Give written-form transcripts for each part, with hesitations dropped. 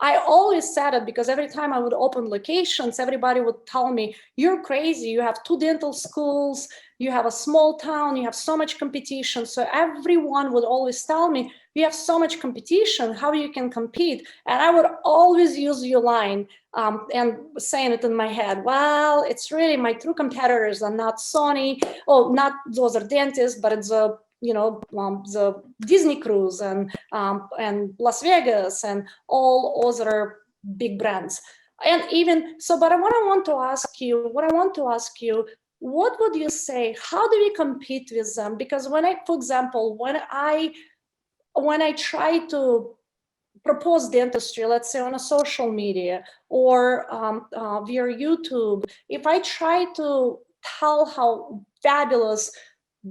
I always said it because every time I would open locations, everybody would tell me, you're crazy. You have 2 dental schools, you have a small town, you have so much competition. So everyone would always tell me, you have so much competition, how you can compete? And I would always use your line and saying it in my head, well, it's really my true competitors are not Sony, oh, not those are dentists, but it's the Disney cruise and Las Vegas and all other big brands. And even so, but what I want to ask you, what would you say? How do we compete with them? Because when I, for example, when I try to propose dentistry, let's say on a social media or via YouTube, if I try to tell how fabulous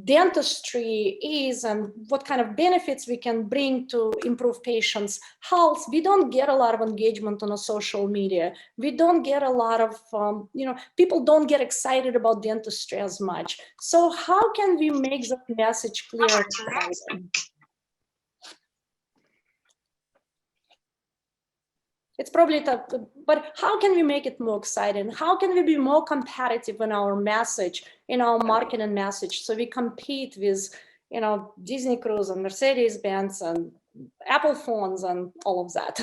dentistry is and what kind of benefits we can bring to improve patients' health, we don't get a lot of engagement on a social media. We don't get a lot of, people don't get excited about dentistry as much. So how can we make that message clear and exciting? It's probably tough, but how can we make it more exciting? How can we be more competitive in our message, in our marketing message, so we compete with, Disney Cruise and Mercedes-Benz and Apple phones and all of that?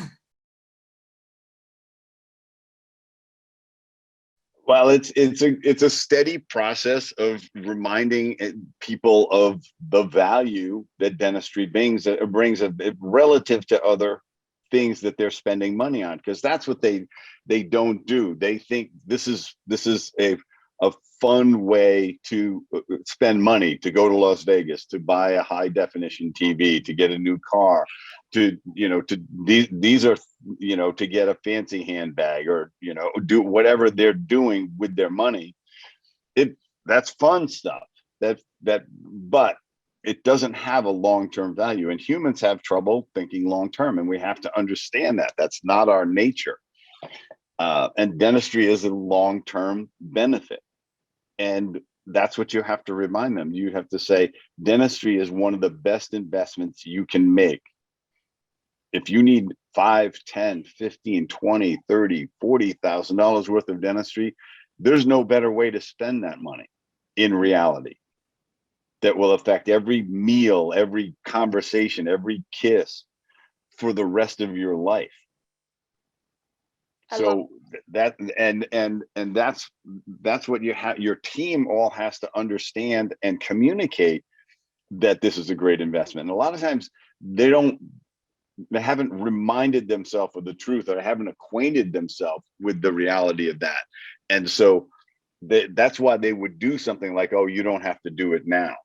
Well, it's a steady process of reminding people of the value that dentistry brings relative to other things that they're spending money on, because that's what they don't do. They think this is a fun way to spend money, to go to Las Vegas, to buy a high definition TV, to get a new car, these are, to get a fancy handbag, or, do whatever they're doing with their money. That's fun stuff. But it doesn't have a long-term value, and humans have trouble thinking long-term, and we have to understand that that's not our nature. And dentistry is a long-term benefit, and that's what you have to remind them. You have to say, dentistry is one of the best investments you can make. If you need 5, 10, 15, 20, 30, $40,000 worth of dentistry, there's no better way to spend that money in reality. That will affect every meal, every conversation, every kiss for the rest of your life. So that and that's what you have. Your team all has to understand and communicate that this is a great investment. And a lot of times they haven't reminded themselves of the truth, or haven't acquainted themselves with the reality of that. And so that's why they would do something like, oh, you don't have to do it now.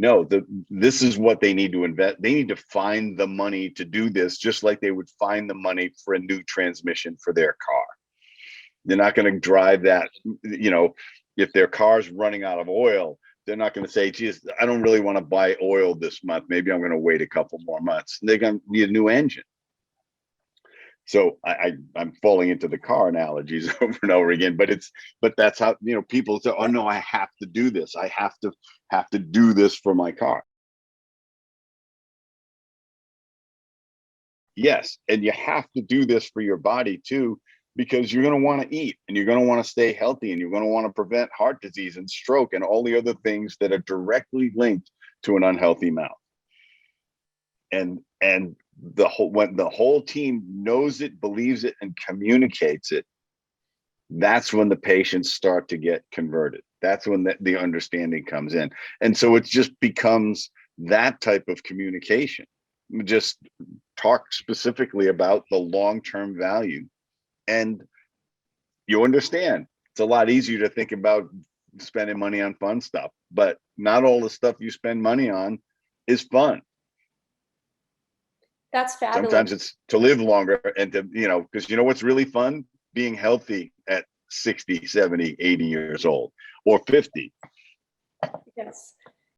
No, this is what they need to invest. They need to find the money to do this, just like they would find the money for a new transmission for their car. They're not going to drive that, if their car's running out of oil, they're not going to say, geez, I don't really want to buy oil this month. Maybe I'm going to wait a couple more months. They're going to need a new engine. So I'm falling into the car analogies over and over again, but that's how, people say, oh no, I have to do this. I have to do this for my car. Yes, and you have to do this for your body too, because you're going to want to eat, and you're going to want to stay healthy, and you're going to want to prevent heart disease and stroke and all the other things that are directly linked to an unhealthy mouth. And when the whole team knows it, believes it, and communicates it, that's when the patients start to get converted. That's when the understanding comes in. And so it just becomes that type of communication. Just talk specifically about the long-term value, and you understand. It's a lot easier to think about spending money on fun stuff, but not all the stuff you spend money on is fun. That's fabulous. Sometimes it's to live longer and to, because what's really fun? Being healthy at 60, 70, 80 years old, or 50. Yes.